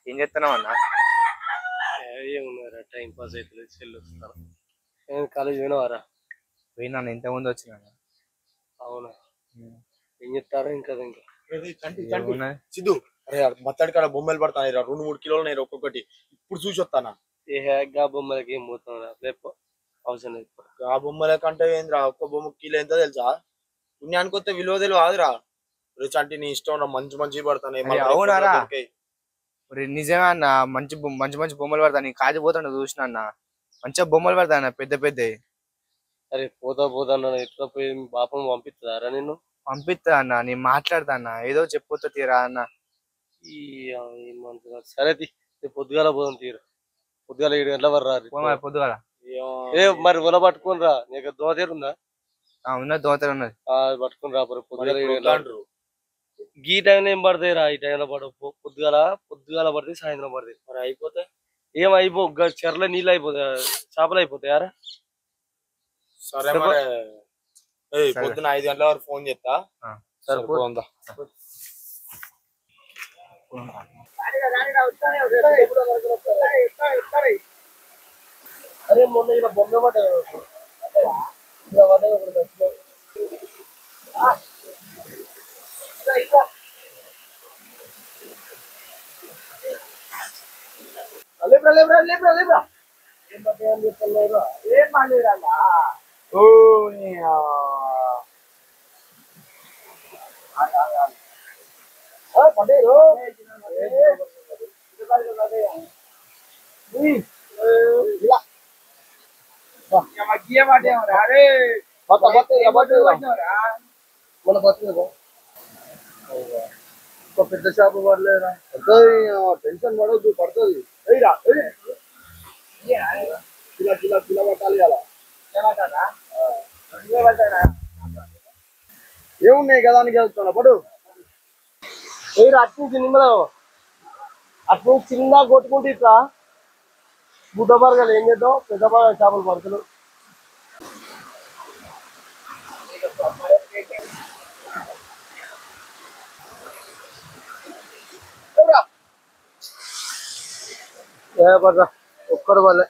ఏం చేస్తున్నావు అన్న? ఏమున్నారా టైం పాస్ అవుతుంది సెల్ వస్తాను. నేను కాలేజ్ పోయినవారా? పోయినా ఇంత ముందు వచ్చిన. అవునా, ఏం చెప్తారా? ఇంకా సిద్ధు, అరే మత్తడి కాడ బొమ్మలు పడతాయి 2-3 కిలోలు ఉన్నాయి ఒక్కొక్కటి. ఇప్పుడు చూసి వస్తానా. ఏ బొమ్మలకి ఏం పోతాం రేపు అవసరం లేదు. ఆ బొమ్మల కంటే ఏంద్రా, ఒక్క బొమ్మ కిలో ఎంత తెలుసా? పుణ్యానికి వస్తే విలువ తెలివి కాదురా. చంటి నీ ఇష్టం, మంచి మంచి పడతాయి. అవునారా? నిజమే అన్న, మంచి మంచి మంచి బొమ్మలు పడతాను. నీ కాజిపోతాను చూసిన అన్న, మంచిగా బొమ్మలు పడతాయి అన్న, పెద్ద పెద్ద. అరే పోతా అన్న, ఎట్లా పోయి బాపం పంపిస్తారా? నిన్ను పంపిస్తా అన్న, నేను మాట్లాడతా అన్న, ఏదో చెప్పొద్దు తీరా అన్న. సరే పొద్దుగాల పోదాం తీరు. పొద్దుగాల 7 గంటల వరకు రా. పొద్దుగాల మరి ఉల పట్టుకుని రా. నీకు దోతేరు ఉందా? ఉన్నది, దోతలు ఉన్నది. పట్టుకుని రా. పొద్దుగాల 7 గంటలు. ఈ టైంలో ఏం పడతాయి రా? ఈ టైంలో పడవు. పొద్దుగాల పడితే సాయంత్రం పడతాయి. మరి అయిపోతాయి ఏం అయిపో, చెర్ల నీళ్ళు అయిపోతాయి, చేపలు అయిపోతాయారా? సరే పొద్దున 5 గంటల వరకు ఫోన్ చేస్తా. సరిపోతుందా? అరే మొన్న ఇలా బొమ్మ పడ్డా ఏం మాట్లాడాలా? పెద్ద షాపు పడలేదా? టెన్షన్ పడవద్దు, పడుతుంది. ఏమున్నాయి కదా అని వెళ్తున్నా పడు. అటు నుంచి నిమ్మలో అటు నుంచి చిన్న కొట్టుకుంటే ఇట్లా గుడ్డ బరగలు ఏం చేద్దాం, పెద్ద బరగ చేపలు పడుతున్నాయి. ఒక్కరు వాళ్ళే,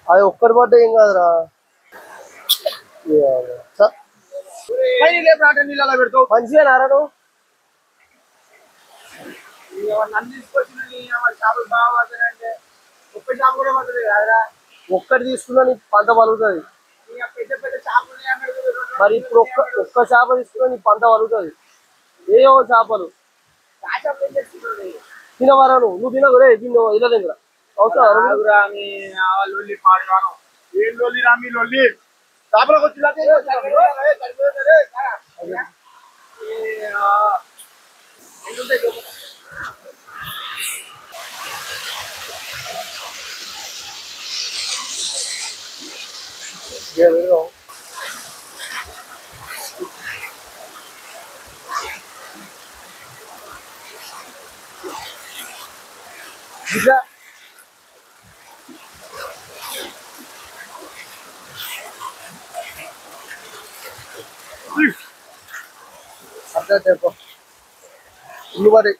అది ఒక్కరు పడ్డ ఏం కాదురా. నీళ్ళ పెడతావు మంచిగా నారా నువ్వు. ఒక్కటి తీసుకున్నా నీకు పంట పలుగుతుంది. మరి ఇప్పుడు ఒక్క చేప తీసుకున్నా నీకు పంట పలుగుతుంది. ఏవో చేపలు తినవరా? నువ్వు తినవు రే, తిన్న ఇలా దగ్గర చేపలకు వచ్చి ఇల్లు పడి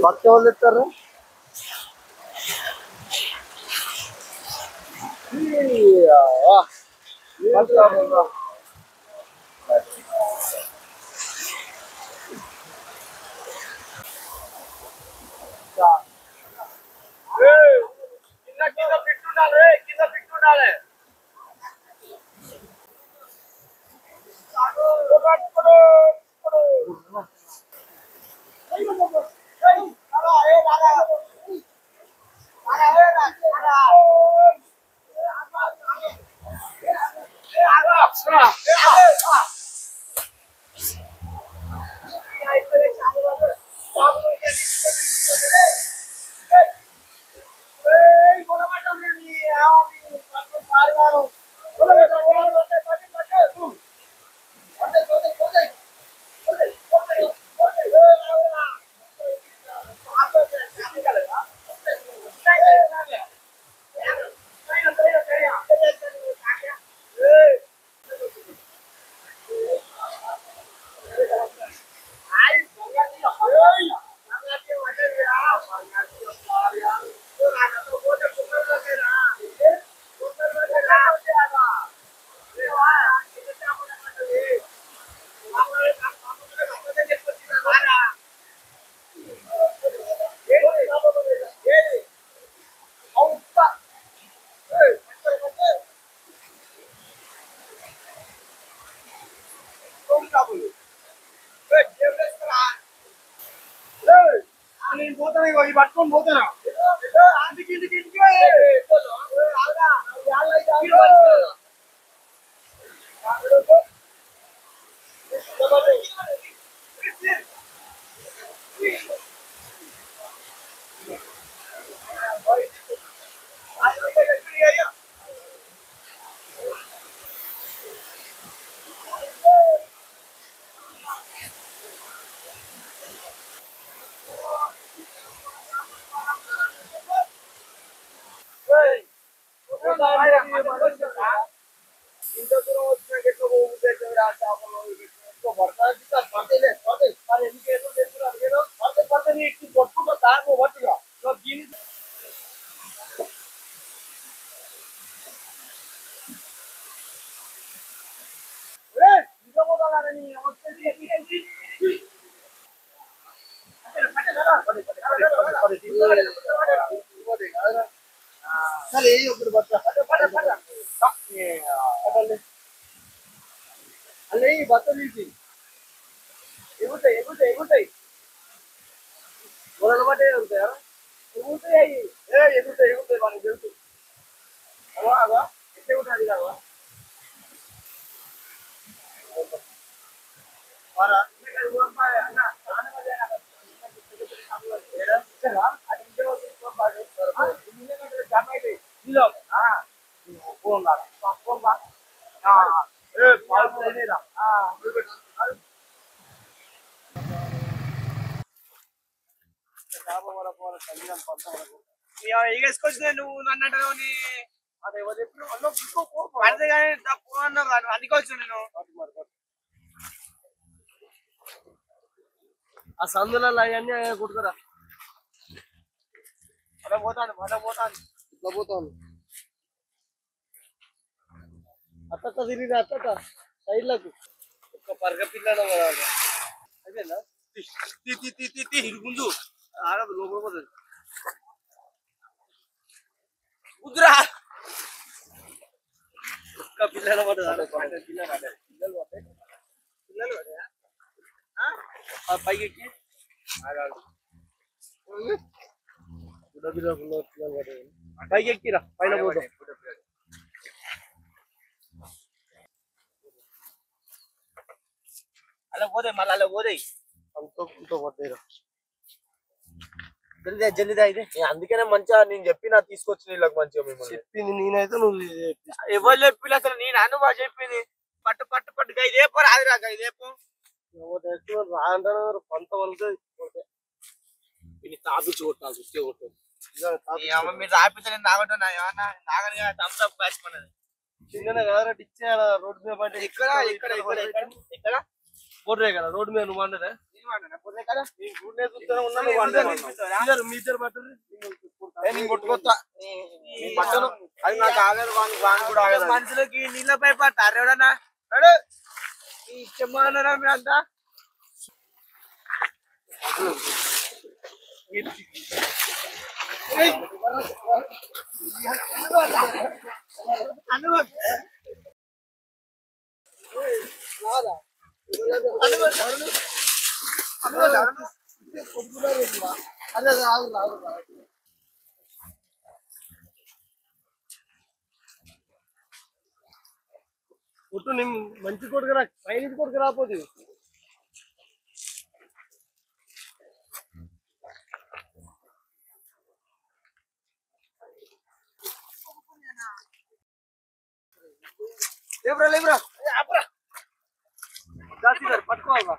భక్తి వాళ్ళు ఇస్తారు. పట్టుకొని పోతారా అల్లే బట్టలు తీసి ఎగుతాయి ఎగుతాయి ఎగుతాయి మొదలు పట్టే ఎగుతాయా ఎగుతాయి ఎగుతాయి ఎగుతాయి మనకి తెలుసు అలా అదా ఎట్లా ఎగుతుంది కదా ఎగేసుకొచ్చిన నువ్వు నన్ను అంటావు అదే పడితే కానీ తప్పు అన్నావు కాదు అందుకే వచ్చిన నేను ఆ సందులలో అవన్నీ కొట్టుకురా అలా పోతాను ఇట్లా పోతాను అత్త తిరిగి అత్త సైడ్లకు ఒక్క పరగ పిల్లలు అయిపోయిందా ముందు ఆడదు లోపల పోతుంది కుదురా ఒక్క పిల్లలు పడ్డది పిల్లలు పైకి ఎక్కి పిల్లలు పడ్డది పైకి ఎక్కిరా పైన పోతాం అలా పోతాయి మళ్ళీ అలా పోతాయి అంతో పడ్డాయిరా జల్దిదా ఇది అందుకనే మంచిగా నేను చెప్పిన తీసుకొచ్చిన వీళ్ళకి మంచిగా మిమ్మల్ని చెప్పింది నేనైతే నువ్వు ఎవరు చెప్పిన అసలు నేను అనుభవ చెప్పింది పట్టు పట్టు పట్టు గైదేపో రాదురా గైదేపో రాంటారు పంత వాళ్ళకి తాపించి కొట్టాలి చూస్తే కొట్టాలి మీరు తాపితే నేను తాగటం నాగని థమ్స్అప్ కాసుకున్నది చిన్ననే కదా ఇచ్చేయాల రోడ్డు మీద పడ్డ ఇక్కడ ఇక్కడ ఇక్కడ ఇక్కడ బొర్రే కదా రోడ్డు మీద నువ్వు వండదే మీ ఇద్దరు కొట్టుకొస్తా అది నాకు ఆగదు వాని కూడా ఆగదు మనుషులకి నీళ్ళపై పట్టారు ఎవడన్నా చెమ్మన్నారా మీరు అంతా కొట్టు నేను మంచి కొడుకు రా పైన కొడుకు రాపోతే లేబ్రా లేబ్రా పట్టుకోవాలా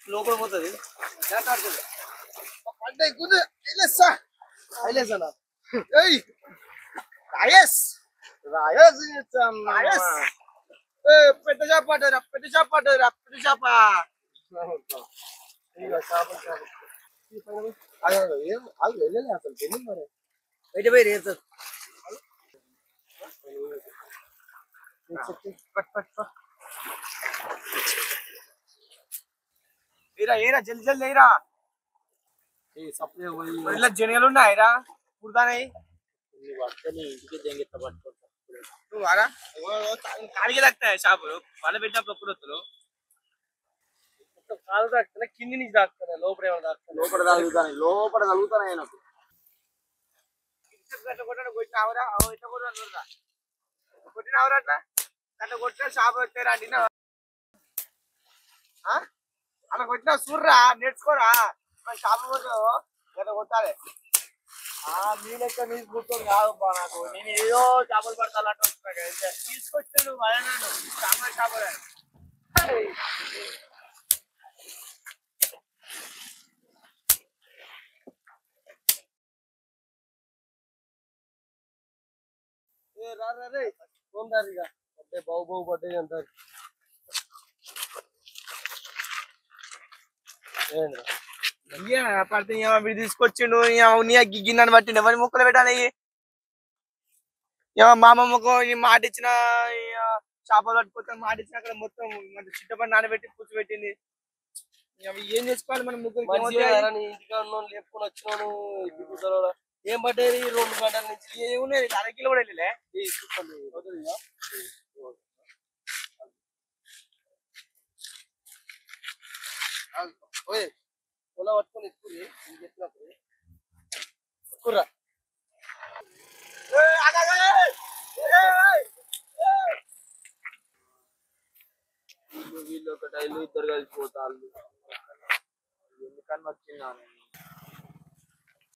లోపల పోతుంది పెద్ద చేప పడ్డరా పెద్ద చేప పడ్డరా పెద్ద చేప అసలు మరి బయట పోయి రేపు ఏరా జల్ది జల్ది ఏరా ఇలా జనగలు ఉన్నాయిరా పుడతానాయి ఇంటికి నువ్వు వారా కాడికి తగ్గుతాయి షాపులు వాళ్ళ పెట్టినప్పుడు ఎప్పుడు వస్తారు మొత్తం కాలు తాకుతానే కింది నుంచి తాకుతానే లోపల ఏమైనా తాకుతానే లోపల తగులుతాను నాకు కొట్టినావురా కొట్టినావురా అట్లా అట్లా కొట్టిన షాప్ వచ్చారా అండి అలా కొట్టినా చూడరా నేర్చుకోరా షాప్ పోతావు అట్లా కొట్టాలి మీ లెక్క నీకు గుర్తుంది కాదు నాకు నేను ఏదో చేపలు పడతాలంటే వస్తున్నా తీసుకొచ్చాడు వదనాడు చేపలు అంటే బావు బావు పడ్డాయి అంటారు పడితే వీడు తీసుకొచ్చిండు నీ గిన్నెని పట్టిండు ఎవరి ముక్కలు పెట్టాలి మా అమ్మమ్మకు మాట ఇచ్చిన చేపలు పట్టుకొస్తే మాట ఇచ్చిన అక్కడ మొత్తం చిట్టపడి నానబెట్టి కూర్చోబెట్టింది ఏం చేసుకోవాలి మనం ముగ్గురు ఇంటికా లేపుకొని వచ్చినాను ఏం పడ్డాయి 2 గంటల నుంచి ఏమున్నది 1/2 కిలో కూడా వెళ్ళలే పొల పట్టుకొని ఎక్కుర్రి చెప్పినప్పుడు ఎక్కుర్రా వీళ్ళు ఒక టైలు ఇద్దరు కలిసిపోతారు ఎందుకని వచ్చిందా